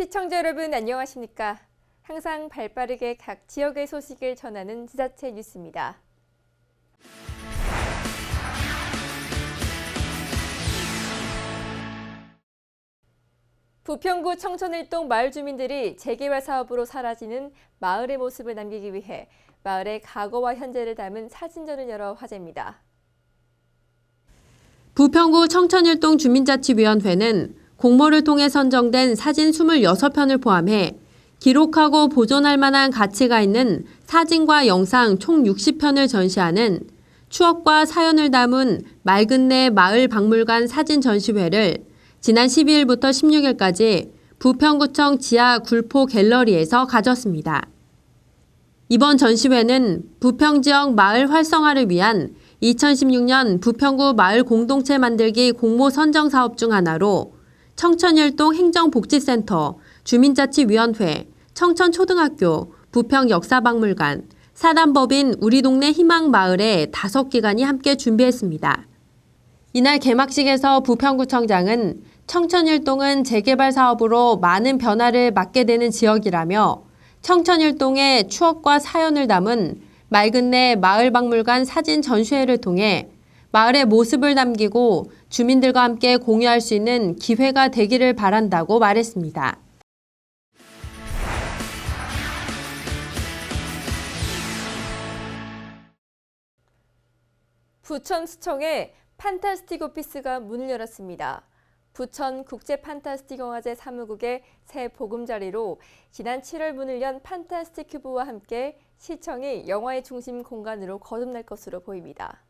시청자 여러분 안녕하십니까? 항상 발빠르게 각 지역의 소식을 전하는 지자체 뉴스입니다. 부평구 청천일동 마을 주민들이 재개발 사업으로 사라지는 마을의 모습을 남기기 위해 마을의 과거와 현재를 담은 사진전을 열어 화제입니다. 부평구 청천일동 주민자치위원회는 공모를 통해 선정된 사진 26편을 포함해 기록하고 보존할 만한 가치가 있는 사진과 영상 총 60편을 전시하는 추억과 사연을 담은 맑은내 마을박물관 사진 전시회를 지난 12일부터 16일까지 부평구청 지하 굴포 갤러리에서 가졌습니다. 이번 전시회는 부평 지역 마을 활성화를 위한 2016년 부평구 마을 공동체 만들기 공모 선정 사업 중 하나로 청천일동 행정복지센터, 주민자치위원회, 청천초등학교, 부평역사박물관, 사단법인 우리동네 희망마을의 5기관이 함께 준비했습니다. 이날 개막식에서 부평구청장은 청천일동은 재개발 사업으로 많은 변화를 맞게 되는 지역이라며 청천일동의 추억과 사연을 담은 맑은내 마을박물관 사진 전시회를 통해 마을의 모습을 남기고 주민들과 함께 공유할 수 있는 기회가 되기를 바란다고 말했습니다. 부천시청에 판타스틱 오피스가 문을 열었습니다. 부천 국제판타스틱영화제 사무국의 새 보금자리로 지난 7월 문을 연 판타스틱 큐브와 함께 시청이 영화의 중심 공간으로 거듭날 것으로 보입니다.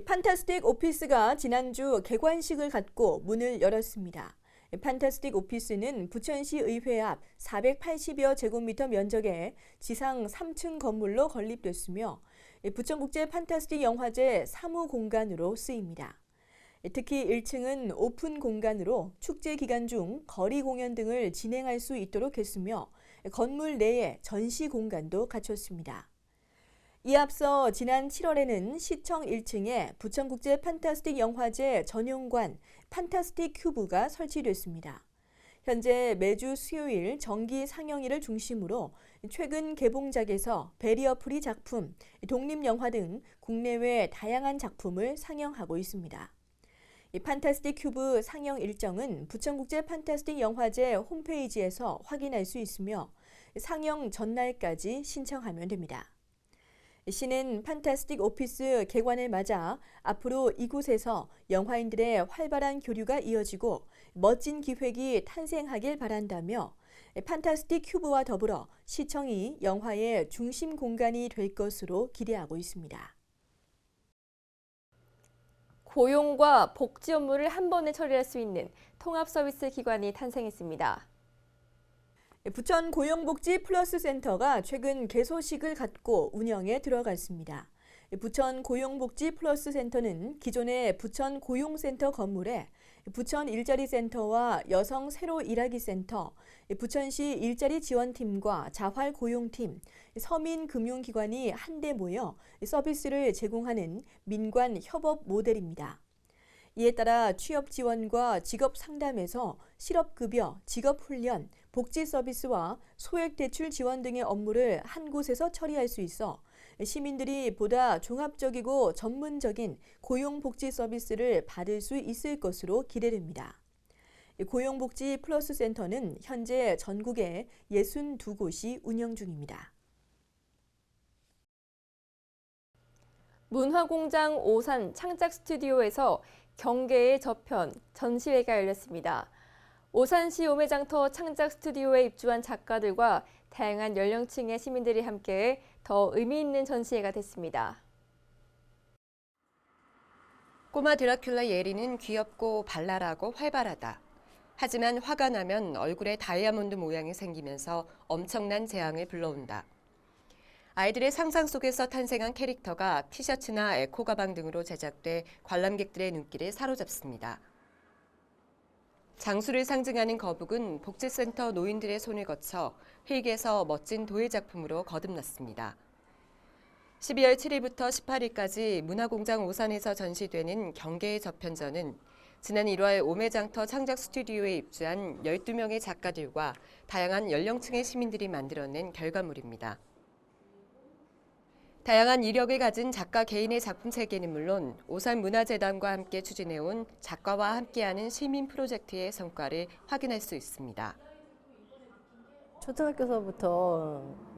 판타스틱 오피스가 지난주 개관식을 갖고 문을 열었습니다. 판타스틱 오피스는 부천시 의회 앞 480여 제곱미터 면적의 지상 3층 건물로 건립됐으며 부천국제 판타스틱 영화제 사무 공간으로 쓰입니다. 특히 1층은 오픈 공간으로 축제 기간 중 거리 공연 등을 진행할 수 있도록 했으며 건물 내에 전시 공간도 갖췄습니다. 이에 앞서 지난 7월에는 시청 1층에 부천국제 판타스틱 영화제 전용관 판타스틱 큐브가 설치됐습니다. 현재 매주 수요일 정기 상영일을 중심으로 최근 개봉작에서 베리어 프리 작품, 독립영화 등 국내외 다양한 작품을 상영하고 있습니다. 이 판타스틱 큐브 상영 일정은 부천국제 판타스틱 영화제 홈페이지에서 확인할 수 있으며 상영 전날까지 신청하면 됩니다. 시는 판타스틱 오피스 개관을 맞아 앞으로 이곳에서 영화인들의 활발한 교류가 이어지고 멋진 기획이 탄생하길 바란다며 판타스틱 큐브와 더불어 시청이 영화의 중심 공간이 될 것으로 기대하고 있습니다. 고용과 복지 업무를 한 번에 처리할 수 있는 통합 서비스 기관이 탄생했습니다. 부천 고용복지 플러스 센터가 최근 개소식을 갖고 운영에 들어갔습니다. 부천 고용복지 플러스 센터는 기존의 부천 고용센터 건물에 부천 일자리 센터와 여성 새로 일하기 센터, 부천시 일자리 지원팀과 자활 고용팀, 서민 금융기관이 한데 모여 서비스를 제공하는 민관 협업 모델입니다. 이에 따라 취업 지원과 직업 상담에서 실업급여, 직업훈련, 복지 서비스와 소액대출 지원 등의 업무를 한 곳에서 처리할 수 있어 시민들이 보다 종합적이고 전문적인 고용복지 서비스를 받을 수 있을 것으로 기대됩니다. 고용복지 플러스 센터는 현재 전국에 62곳이 운영 중입니다. 문화공장 오산 창작 스튜디오에서 경계의 저편 전시회가 열렸습니다. 오산시 오매장터 창작 스튜디오에 입주한 작가들과 다양한 연령층의 시민들이 함께 더 의미 있는 전시회가 됐습니다. 꼬마 드라큘라 예리는 귀엽고 발랄하고 활발하다. 하지만 화가 나면 얼굴에 다이아몬드 모양이 생기면서 엄청난 재앙을 불러온다. 아이들의 상상 속에서 탄생한 캐릭터가 티셔츠나 에코 가방 등으로 제작돼 관람객들의 눈길을 사로잡습니다. 장수를 상징하는 거북은 복지센터 노인들의 손을 거쳐 획에서 멋진 도예 작품으로 거듭났습니다. 12월 7일부터 18일까지 문화공장 오산에서 전시되는 경계의 저편전은 지난 1월 오매장터 창작 스튜디오에 입주한 12명의 작가들과 다양한 연령층의 시민들이 만들어낸 결과물입니다. 다양한 이력을 가진 작가 개인의 작품 체계는 물론 오산문화재단과 함께 추진해온 작가와 함께하는 시민 프로젝트의 성과를 확인할 수 있습니다. 초등학교서부터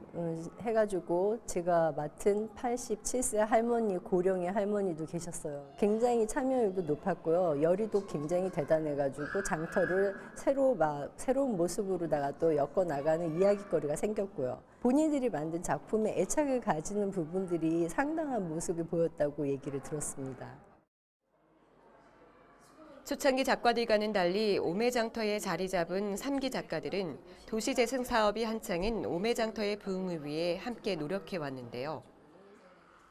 해가지고 제가 맡은 87세 할머니, 고령의 할머니도 계셨어요. 굉장히 참여율도 높았고요. 열의도 굉장히 대단해가지고 장터를 새로운 모습으로다가 또 엮어나가는 이야기거리가 생겼고요. 본인들이 만든 작품에 애착을 가지는 부분들이 상당한 모습이 보였다고 얘기를 들었습니다. 초창기 작가들과는 달리 오매장터에 자리 잡은 3기 작가들은 도시재생 사업이 한창인 오매장터의 부흥을 위해 함께 노력해 왔는데요.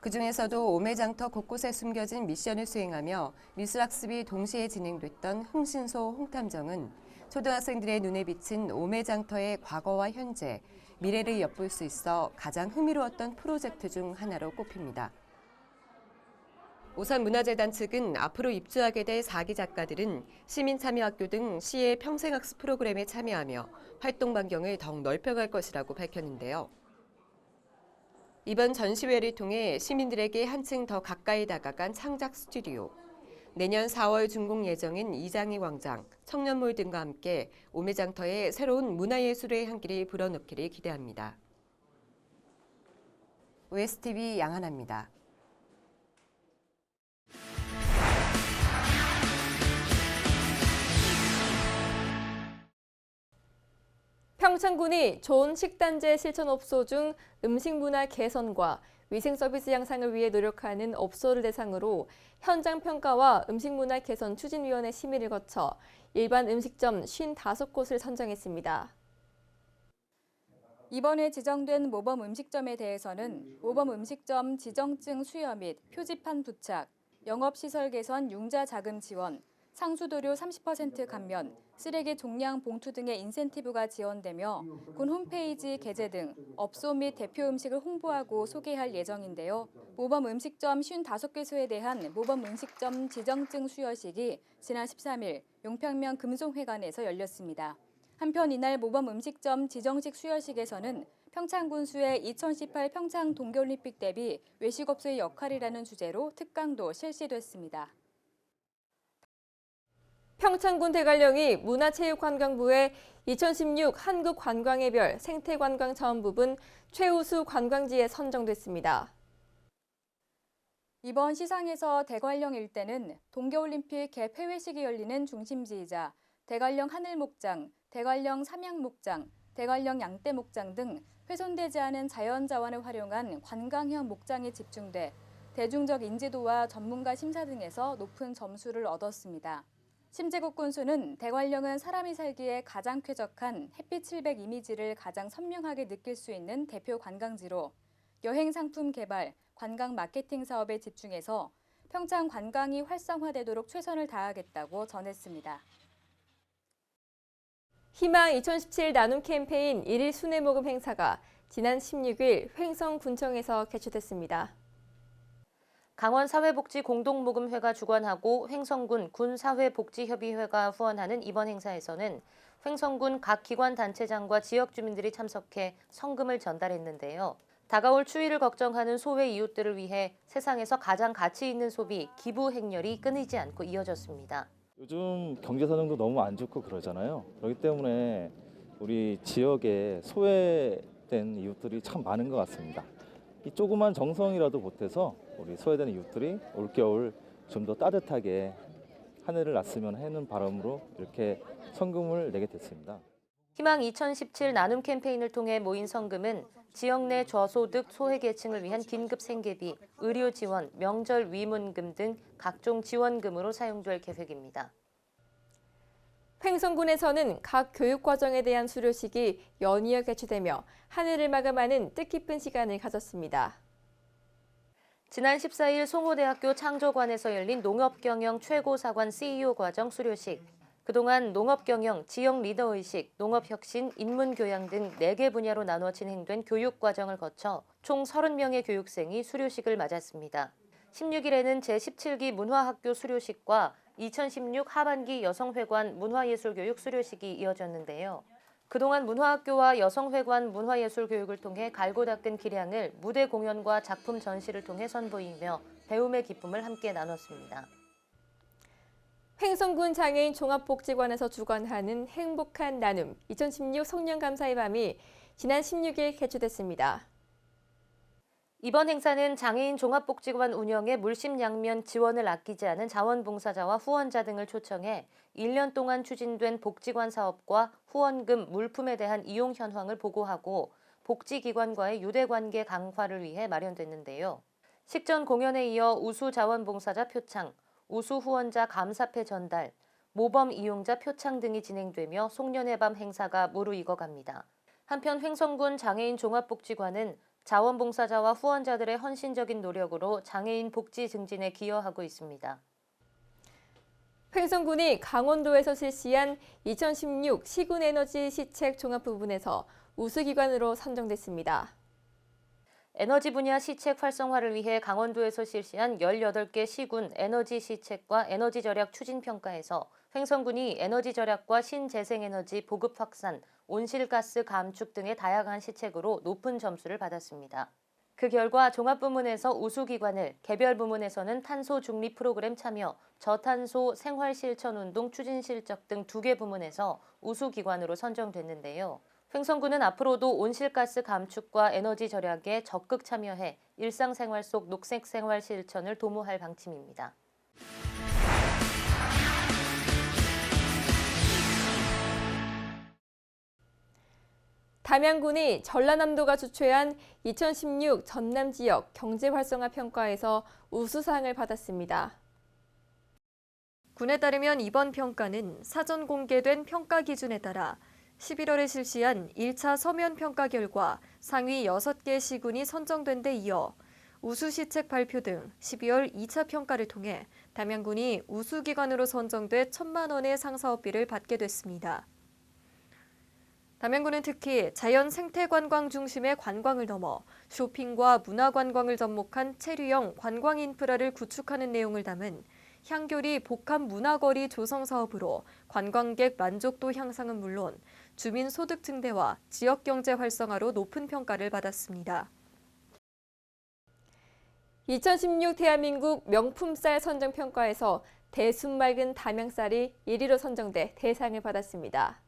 그중에서도 오매장터 곳곳에 숨겨진 미션을 수행하며 미술학습이 동시에 진행됐던 흥신소 홍탐정은 초등학생들의 눈에 비친 오매장터의 과거와 현재, 미래를 엿볼 수 있어 가장 흥미로웠던 프로젝트 중 하나로 꼽힙니다. 오산문화재단 측은 앞으로 입주하게 될 4기 작가들은 시민참여학교 등 시의 평생학습 프로그램에 참여하며 활동 반경을 더욱 넓혀갈 것이라고 밝혔는데요. 이번 전시회를 통해 시민들에게 한층 더 가까이 다가간 창작 스튜디오, 내년 4월 준공 예정인 이장희 광장, 청년몰 등과 함께 오매장터에 새로운 문화예술의 향기를 불어넣기를 기대합니다. OSTV 양하나입니다. 평창군이 좋은 식단제 실천 업소 중 음식 문화 개선과 위생 서비스 향상을 위해 노력하는 업소를 대상으로 현장 평가와 음식 문화 개선 추진위원회 심의를 거쳐 일반 음식점 55곳을 선정했습니다. 이번에 지정된 모범 음식점에 대해서는 모범 음식점 지정증 수여 및 표지판 부착, 영업시설 개선 융자 자금 지원, 상수도료 30% 감면, 쓰레기 종량 봉투 등의 인센티브가 지원되며 군 홈페이지 게재 등 업소 및 대표 음식을 홍보하고 소개할 예정인데요. 모범 음식점 55개소에 대한 모범 음식점 지정증 수여식이 지난 13일 용평면 금송회관에서 열렸습니다. 한편 이날 모범 음식점 지정식 수여식에서는 평창군수의 2018 평창 동계올림픽 대비 외식업소의 역할이라는 주제로 특강도 실시됐습니다. 평창군 대관령이 문화체육관광부의 2016 한국관광의 생태관광 자원 부분 최우수 관광지에 선정됐습니다. 이번 시상에서 대관령 일대는 동계올림픽 개폐회식이 열리는 중심지이자 대관령 하늘목장, 대관령 삼양목장, 대관령 양떼목장 등 훼손되지 않은 자연자원을 활용한 관광형 목장에 집중돼 대중적 인지도와 전문가 심사 등에서 높은 점수를 얻었습니다. 심재국 군수는 대관령은 사람이 살기에 가장 쾌적한 햇빛 700 이미지를 가장 선명하게 느낄 수 있는 대표 관광지로 여행 상품 개발, 관광 마케팅 사업에 집중해서 평창 관광이 활성화되도록 최선을 다하겠다고 전했습니다. 희망 2017 나눔 캠페인 1일 순회 모금 행사가 지난 16일 횡성군청에서 개최됐습니다. 강원사회복지공동모금회가 주관하고 횡성군 군사회복지협의회가 후원하는 이번 행사에서는 횡성군 각 기관 단체장과 지역 주민들이 참석해 성금을 전달했는데요. 다가올 추위를 걱정하는 소외 이웃들을 위해 세상에서 가장 가치 있는 소비, 기부 행렬이 끊이지 않고 이어졌습니다. 요즘 경제 사정도 너무 안 좋고 그러잖아요. 그렇기 때문에 우리 지역에 소외된 이웃들이 참 많은 것 같습니다. 이 조그만 정성이라도 보태서 우리 소외된 이웃들이 올겨울 좀 더 따뜻하게 하늘을 났으면 하는 바람으로 이렇게 성금을 내게 됐습니다. 희망 2017 나눔 캠페인을 통해 모인 성금은 지역 내 저소득 소외계층을 위한 긴급 생계비, 의료 지원, 명절 위문금 등 각종 지원금으로 사용될 계획입니다. 횡성군에서는 각 교육과정에 대한 수료식이 연이어 개최되며 하늘을 마감하는 뜻깊은 시간을 가졌습니다. 지난 14일 송호대학교 창조관에서 열린 농업경영 최고사관 CEO 과정 수료식. 그동안 농업경영, 지역 리더의식, 농업혁신, 인문교양 등 4개 분야로 나눠 진행된 교육과정을 거쳐 총 30명의 교육생이 수료식을 맞았습니다. 16일에는 제17기 문화학교 수료식과 2016 하반기 여성회관 문화예술교육 수료식이 이어졌는데요. 그동안 문화학교와 여성회관 문화예술교육을 통해 갈고 닦은 기량을 무대 공연과 작품 전시를 통해 선보이며 배움의 기쁨을 함께 나눴습니다. 횡성군 장애인 종합복지관에서 주관하는 행복한 나눔 2016 송년감사의 밤이 지난 16일 개최됐습니다. 이번 행사는 장애인 종합복지관 운영에 물심양면 지원을 아끼지 않은 자원봉사자와 후원자 등을 초청해 1년 동안 추진된 복지관 사업과 후원금, 물품에 대한 이용 현황을 보고하고 복지기관과의 유대관계 강화를 위해 마련됐는데요. 식전 공연에 이어 우수 자원봉사자 표창, 우수 후원자 감사패 전달, 모범 이용자 표창 등이 진행되며 송년의 밤 행사가 무르익어갑니다. 한편 횡성군 장애인 종합복지관은 자원봉사자와 후원자들의 헌신적인 노력으로 장애인 복지 증진에 기여하고 있습니다. 횡성군이 강원도에서 실시한 2016 시군에너지 시책 종합 부분에서 우수기관으로 선정됐습니다. 에너지 분야 시책 활성화를 위해 강원도에서 실시한 18개 시군 에너지 시책과 에너지 절약 추진 평가에서 횡성군이 에너지 절약과 신재생에너지 보급 확산, 온실가스 감축 등의 다양한 시책으로 높은 점수를 받았습니다. 그 결과 종합부문에서 우수기관을, 개별 부문에서는 탄소 중립 프로그램 참여, 저탄소 생활실천운동 추진 실적 등 2개 부문에서 우수기관으로 선정됐는데요. 횡성군은 앞으로도 온실가스 감축과 에너지 절약에 적극 참여해 일상생활 속 녹색생활 실천을 도모할 방침입니다. 담양군이 전라남도가 주최한 2016 전남 지역 경제활성화 평가에서 우수상을 받았습니다. 군에 따르면 이번 평가는 사전 공개된 평가 기준에 따라 11월에 실시한 1차 서면 평가 결과 상위 6개 시군이 선정된 데 이어 우수시책 발표 등 12월 2차 평가를 통해 담양군이 우수기관으로 선정돼 1,000만 원의 상사업비를 받게 됐습니다. 담양군은 특히 자연 생태관광 중심의 관광을 넘어 쇼핑과 문화관광을 접목한 체류형 관광 인프라를 구축하는 내용을 담은 향교리 복합 문화거리 조성 사업으로 관광객 만족도 향상은 물론 주민 소득 증대와 지역경제 활성화로 높은 평가를 받았습니다. 2016 대한민국 명품쌀 선정평가에서 대순 맑은 담양쌀이 1위로 선정돼 대상을 받았습니다.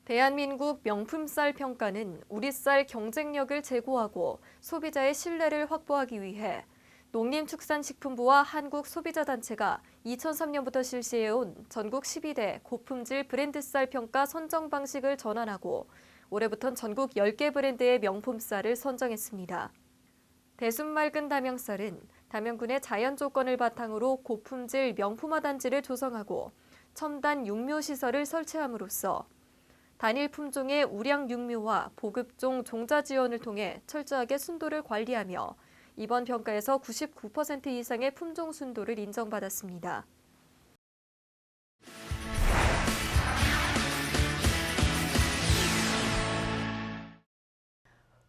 대한민국 명품쌀 평가는 우리 쌀 경쟁력을 제고하고 소비자의 신뢰를 확보하기 위해 농림축산식품부와 한국소비자단체가 2003년부터 실시해온 전국 12대 고품질 브랜드쌀 평가 선정 방식을 전환하고 올해부터는 전국 10개 브랜드의 명품쌀을 선정했습니다. 대순 맑은 담양쌀은 담양군의 자연 조건을 바탕으로 고품질 명품화 단지를 조성하고 첨단 육묘 시설을 설치함으로써 단일 품종의 우량 육묘와 보급종 종자 지원을 통해 철저하게 순도를 관리하며 이번 평가에서 99% 이상의 품종 순도를 인정받았습니다.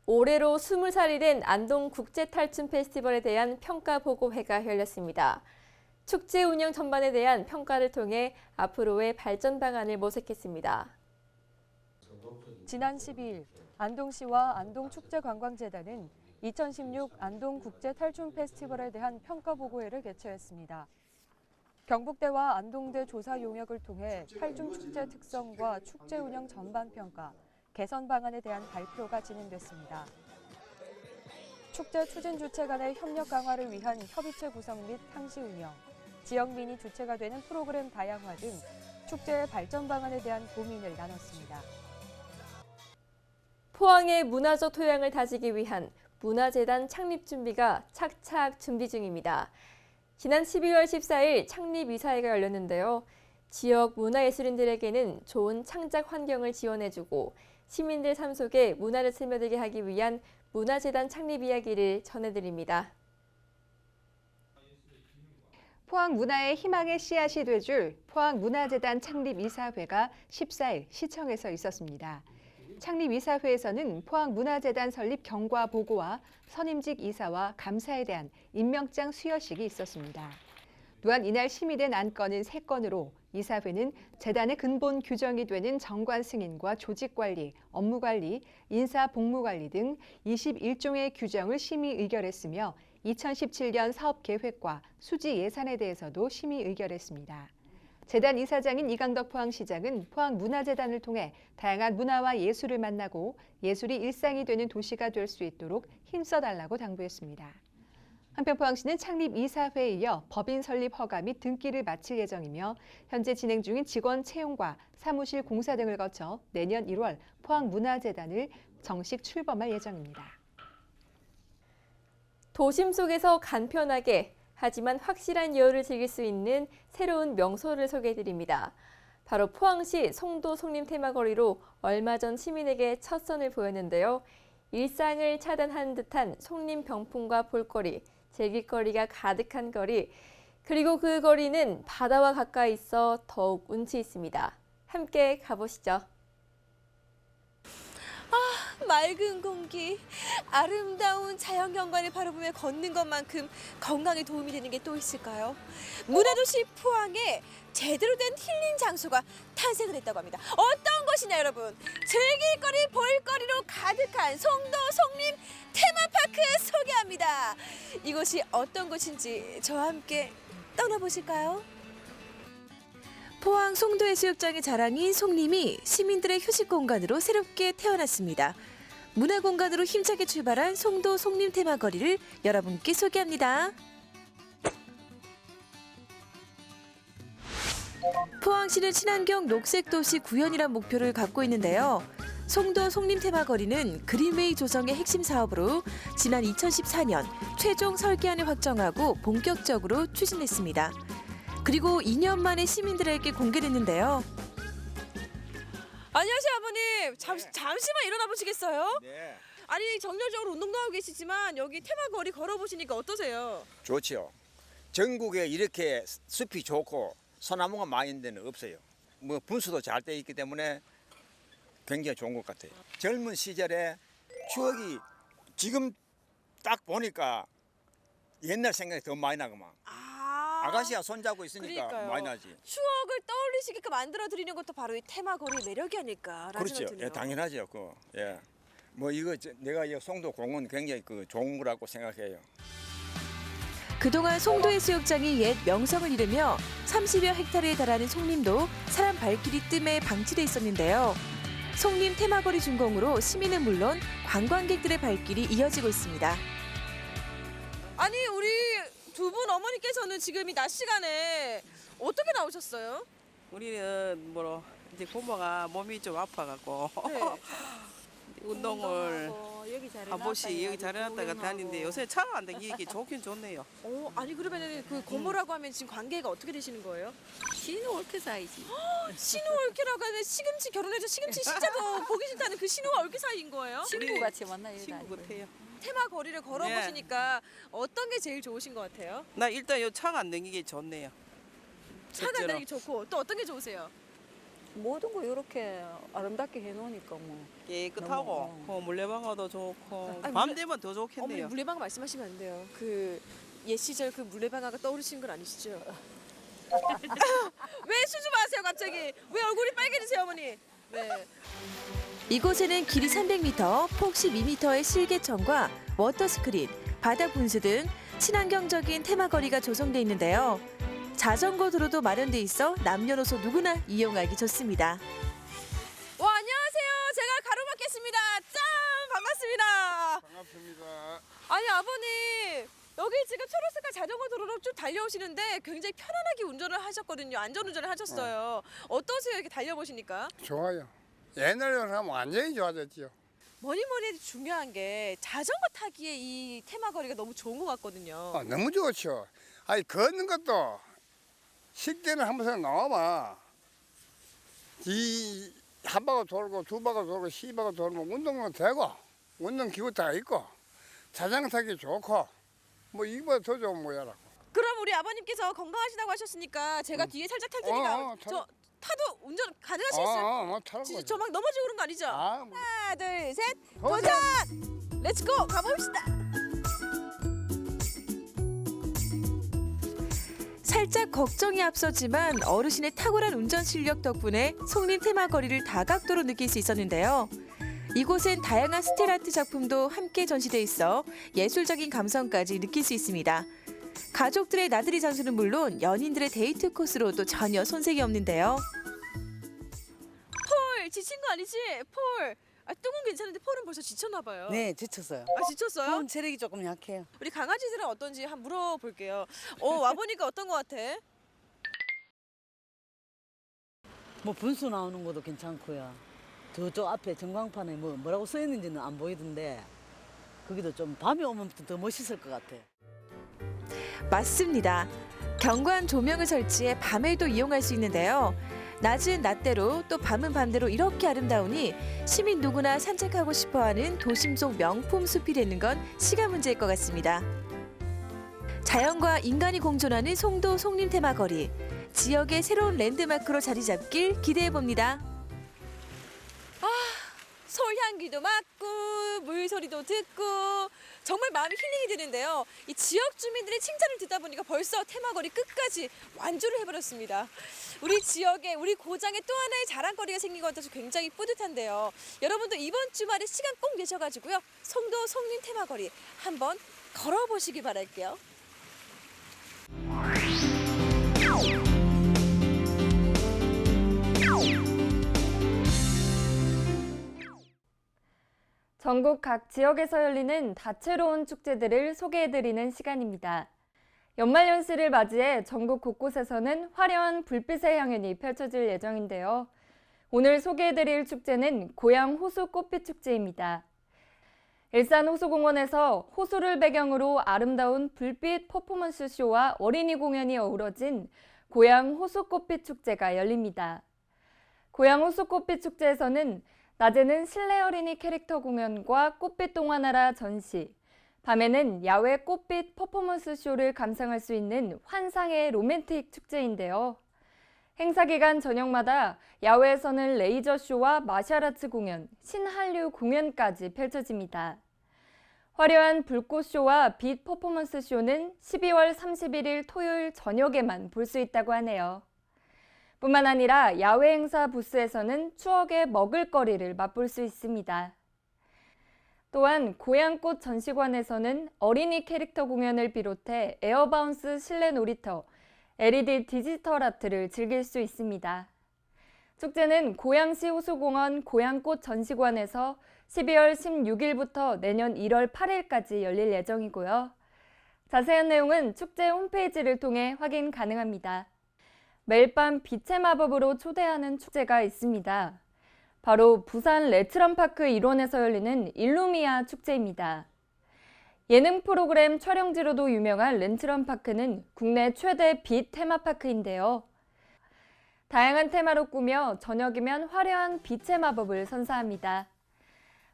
올해로 20살이 된 안동 국제탈춤 페스티벌에 대한 평가 보고회가 열렸습니다. 축제 운영 전반에 대한 평가를 통해 앞으로의 발전 방안을 모색했습니다. 지난 12일 안동시와 안동축제관광재단은 2016 안동국제탈춤 페스티벌에 대한 평가보고회를 개최했습니다. 경북대와 안동대 조사 용역을 통해 탈춤 축제 특성과 축제 운영 전반 평가, 개선 방안에 대한 발표가 진행됐습니다. 축제 추진 주체 간의 협력 강화를 위한 협의체 구성 및 상시 운영, 지역 미니 주체가 되는 프로그램 다양화 등 축제의 발전 방안에 대한 고민을 나눴습니다. 포항의 문화적 토양을 다지기 위한 문화재단 창립 준비가 착착 준비 중입니다. 지난 12월 14일 창립 이사회가 열렸는데요. 지역 문화예술인들에게는 좋은 창작 환경을 지원해주고 시민들 삶 속에 문화를 스며들게 하기 위한 문화재단 창립 이야기를 전해드립니다. 포항 문화의 희망의 씨앗이 돼줄 포항문화재단 창립이사회가 14일 시청에서 있었습니다. 창립이사회에서는 포항문화재단 설립 경과 보고와 선임직 이사와 감사에 대한 임명장 수여식이 있었습니다. 또한 이날 심의된 안건은 3건으로 이사회는 재단의 근본 규정이 되는 정관 승인과 조직관리, 업무관리, 인사복무관리 등 21종의 규정을 심의 의결했으며 2017년 사업계획과 수지 예산에 대해서도 심의 의결했습니다. 재단 이사장인 이강덕 포항시장은 포항문화재단을 통해 다양한 문화와 예술을 만나고 예술이 일상이 되는 도시가 될 수 있도록 힘써달라고 당부했습니다. 한편 포항시는 창립 이사회에 이어 법인 설립 허가 및 등기를 마칠 예정이며 현재 진행 중인 직원 채용과 사무실 공사 등을 거쳐 내년 1월 포항문화재단을 정식 출범할 예정입니다. 도심 속에서 간편하게 하지만 확실한 여유를 즐길 수 있는 새로운 명소를 소개해드립니다. 바로 포항시 송도 송림 테마거리로 얼마 전 시민에게 첫 선을 보였는데요. 일상을 차단한 듯한 송림 병풍과 볼거리, 즐길거리가 가득한 거리, 그리고 그 거리는 바다와 가까이 있어 더욱 운치 있습니다. 함께 가보시죠. 맑은 공기, 아름다운 자연경관을 바라보며 걷는 것만큼 건강에 도움이 되는 게 또 있을까요? 문화도시 포항에 제대로 된 힐링 장소가 탄생을 했다고 합니다. 어떤 곳이냐 여러분? 즐길거리, 볼거리로 가득한 송도 송림 테마파크 소개합니다. 이곳이 어떤 곳인지 저와 함께 떠나보실까요? 포항 송도해수욕장의 자랑인 송림이 시민들의 휴식 공간으로 새롭게 태어났습니다. 문화공간으로 힘차게 출발한 송도 송림 테마거리를 여러분께 소개합니다. 포항시는 친환경 녹색도시 구현이란 목표를 갖고 있는데요. 송도 송림 테마거리는 그린웨이 조성의 핵심 사업으로 지난 2014년 최종 설계안을 확정하고 본격적으로 추진했습니다. 그리고 2년 만에 시민들에게 공개됐는데요. 안녕하세요, 아버님. 잠시만 일어나 보시겠어요? 네. 아니, 정열적으로 운동도 하고 계시지만 여기 테마거리 걸어보시니까 어떠세요? 좋지요. 전국에 이렇게 숲이 좋고 소나무가 많이 있는 데는 없어요. 뭐 분수도 잘 돼 있기 때문에 굉장히 좋은 것 같아요. 젊은 시절에 추억이 지금 딱 보니까 옛날 생각이 더 많이 나고만. 아가씨야 손잡고 있으니까 그러니까요. 많이 나지. 추억을 떠올리시게끔 만들어 드리는 것도 바로 이 테마거리 매력이 아닐까라는 그렇죠. 생각이 드네요. 예, 당연하죠. 예. 뭐 이거 내가 이 송도 공원 굉장히 좋은 거라고 생각해요. 그동안 송도해수욕장이 옛 명성을 잃으며 30여 헥타르에 달하는 송림도 사람 발길이 뜸에 방치돼 있었는데요. 송림 테마거리 준공으로 시민은 물론 관광객들의 발길이 이어지고 있습니다. 아니 우리 두 분 어머니께서는 지금 이 낮 시간에 어떻게 나오셨어요? 우리는 이제 고모가 몸이 좀 아파갖고 네. 운동을 한 번씩 여기 잘해놨다가 다니는데 요새 차가 안 다니기 좋긴 좋네요. 아니 그러면은 그 고모라고 하면 지금 관계가 어떻게 되시는 거예요? 신혼올케 사이지. 신우올케라고 하면 시금치 결혼해서 시금치 진짜도 보기 싫다는 그 신우와 올케 사이인 거예요? 친구 같이 만나요. 친구 같아요. 테마 거리를 걸어보시니까 어떤 게 제일 좋으신 것 같아요? 나 일단 요 차가 안 다니기 좋네요. 차가 첫째로. 다니기 좋고 또 어떤 게 좋으세요? 모든 거 이렇게 아름답게 해놓으니까 뭐. 깨끗하고 물레방아도 좋고 아니, 밤 되면 더 좋겠네요. 어머니 물레방아 말씀하시면 안 돼요. 그 옛 시절 그 물레방아가 떠오르시는 건 아니시죠? 왜 수줍어하세요 갑자기? 왜 얼굴이 빨개지세요 어머니? 네. 이곳에는 길이 300m, 폭 12m의 실개천과 워터스크린, 바다 분수 등 친환경적인 테마거리가 조성돼 있는데요. 자전거 도로도 마련돼 있어 남녀노소 누구나 이용하기 좋습니다. 와 안녕하세요. 제가 가로막겠습니다. 짠 반갑습니다. 반갑습니다. 아니 아버님 여기 지금 초록색깔 자전거 도로로 쭉 달려오시는데 굉장히 편안하게 운전을 하셨거든요. 안전운전을 하셨어요. 어떠세요 이렇게 달려보시니까? 좋아요. 옛날에는 하면 완전히 좋아졌지요. 뭐니 해도 중요한 게 자전거 타기에 이 테마거리가 너무 좋은 것 같거든요. 너무 좋죠. 아니 걷는 것도 식대는 한 번씩 나와봐. 이 한 바퀴 돌고 두 바퀴 돌고 시 바퀴 돌면 운동은 되고 운동 기구 다 있고 자전거 타기 좋고 뭐 이거보다 더 좋은 뭐야라고. 그럼 우리 아버님께서 건강하시다고 하셨으니까 제가 뒤에 살짝 탈 테니까 저 타도 운전 가능하시겠어요? 타라고. 저 막 넘어지고 그런 거 아니죠? 뭐. 하나 둘 셋 도전! 렛츠고 가봅시다. 살짝 걱정이 앞섰지만 어르신의 탁월한 운전 실력 덕분에 송림 테마거리를 다각도로 느낄 수 있었는데요. 이곳엔 다양한 스틸아트 작품도 함께 전시돼 있어 예술적인 감성까지 느낄 수 있습니다. 가족들의 나들이 장소는 물론 연인들의 데이트 코스로도 전혀 손색이 없는데요. 폴! 지친 거 아니지? 폴! 뚱은 괜찮은데 폴은 벌써 지쳤나 봐요. 네, 지쳤어요. 지쳤어요? 폴은 체력이 조금 약해요. 우리 강아지들은 어떤지 한번 물어볼게요. 와보니까 어떤 것 같아? 뭐 분수 나오는 것도 괜찮고요. 저쪽 앞에 전광판에 뭐라고 써 있는지는 안 보이던데 거기도 좀 밤에 오면 더 멋있을 것 같아요. 맞습니다. 경관 조명을 설치해 밤에도 이용할 수 있는데요. 낮은 낮대로 또 밤은 밤대로 이렇게 아름다우니 시민 누구나 산책하고 싶어하는 도심 속 명품 숲이 되는 건 시간 문제일 것 같습니다. 자연과 인간이 공존하는 송도 송림 테마거리. 지역의 새로운 랜드마크로 자리 잡길 기대해봅니다. 서울 향기도 맡고 물소리도 듣고 정말 마음이 힐링이 되는데요. 이 지역 주민들의 칭찬을 듣다 보니까 벌써 테마거리 끝까지 완주를 해버렸습니다. 우리 지역에 우리 고장에 또 하나의 자랑거리가 생긴 것 같아서 굉장히 뿌듯한데요. 여러분도 이번 주말에 시간 꼭 내셔가지고요. 송도 송림 테마거리 한번 걸어보시기 바랄게요. 전국 각 지역에서 열리는 다채로운 축제들을 소개해드리는 시간입니다. 연말연시를 맞이해 전국 곳곳에서는 화려한 불빛의 향연이 펼쳐질 예정인데요. 오늘 소개해드릴 축제는 고양 호수 꽃빛 축제입니다. 일산 호수공원에서 호수를 배경으로 아름다운 불빛 퍼포먼스 쇼와 어린이 공연이 어우러진 고양 호수 꽃빛 축제가 열립니다. 고양 호수 꽃빛 축제에서는 낮에는 실내 어린이 캐릭터 공연과 꽃빛 동화나라 전시, 밤에는 야외 꽃빛 퍼포먼스 쇼를 감상할 수 있는 환상의 로맨틱 축제인데요. 행사 기간 저녁마다 야외에서는 레이저 쇼와 마샬아트 공연, 신한류 공연까지 펼쳐집니다. 화려한 불꽃 쇼와 빛 퍼포먼스 쇼는 12월 31일 토요일 저녁에만 볼 수 있다고 하네요. 뿐만 아니라 야외 행사 부스에서는 추억의 먹을거리를 맛볼 수 있습니다. 또한 고양꽃 전시관에서는 어린이 캐릭터 공연을 비롯해 에어바운스 실내 놀이터, LED 디지털 아트를 즐길 수 있습니다. 축제는 고양시 호수공원 고양꽃 전시관에서 12월 16일부터 내년 1월 8일까지 열릴 예정이고요. 자세한 내용은 축제 홈페이지를 통해 확인 가능합니다. 매일 밤 빛의 마법으로 초대하는 축제가 있습니다. 바로 부산 레트럼파크 일원에서 열리는 일루미아 축제입니다. 예능 프로그램 촬영지로도 유명한 렌트럼파크는 국내 최대 빛 테마파크인데요. 다양한 테마로 꾸며 저녁이면 화려한 빛의 마법을 선사합니다.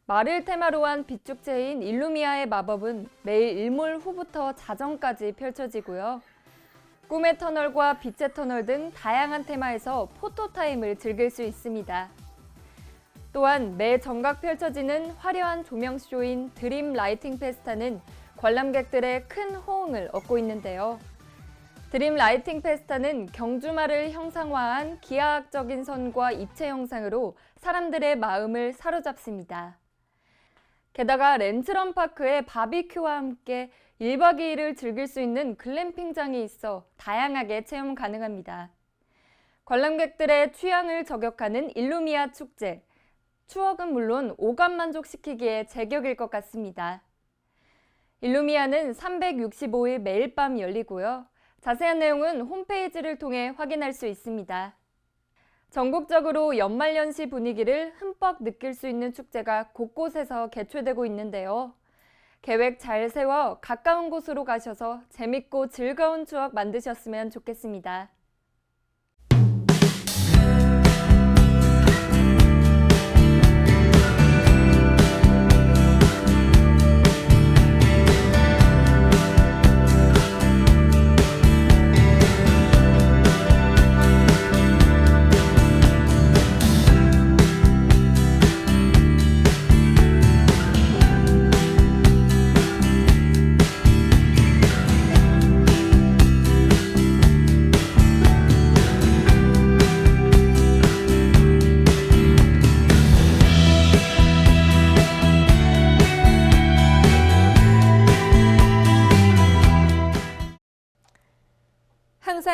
말을 테마로 한 빛 축제인 일루미아의 마법은 매일 일몰 후부터 자정까지 펼쳐지고요. 꿈의 터널과 빛의 터널 등 다양한 테마에서 포토타임을 즐길 수 있습니다. 또한 매 정각 펼쳐지는 화려한 조명쇼인 드림 라이팅 페스타는 관람객들의 큰 호응을 얻고 있는데요. 드림 라이팅 페스타는 경주마를 형상화한 기하학적인 선과 입체 형상으로 사람들의 마음을 사로잡습니다. 게다가 렌트럼파크에 바비큐와 함께 1박 2일을 즐길 수 있는 글램핑장이 있어 다양하게 체험 가능합니다. 관람객들의 취향을 저격하는 일루미아 축제. 추억은 물론 오감 만족시키기에 제격일 것 같습니다. 일루미아는 365일 매일 밤 열리고요. 자세한 내용은 홈페이지를 통해 확인할 수 있습니다. 전국적으로 연말연시 분위기를 흠뻑 느낄 수 있는 축제가 곳곳에서 개최되고 있는데요. 계획 잘 세워 가까운 곳으로 가셔서 재밌고 즐거운 추억 만드셨으면 좋겠습니다.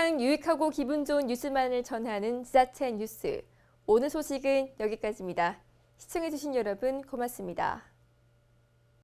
가장 유익하고 기분 좋은 뉴스만을 전하는 지자체 뉴스. 오늘 소식은 여기까지입니다. 시청해주신 여러분 고맙습니다.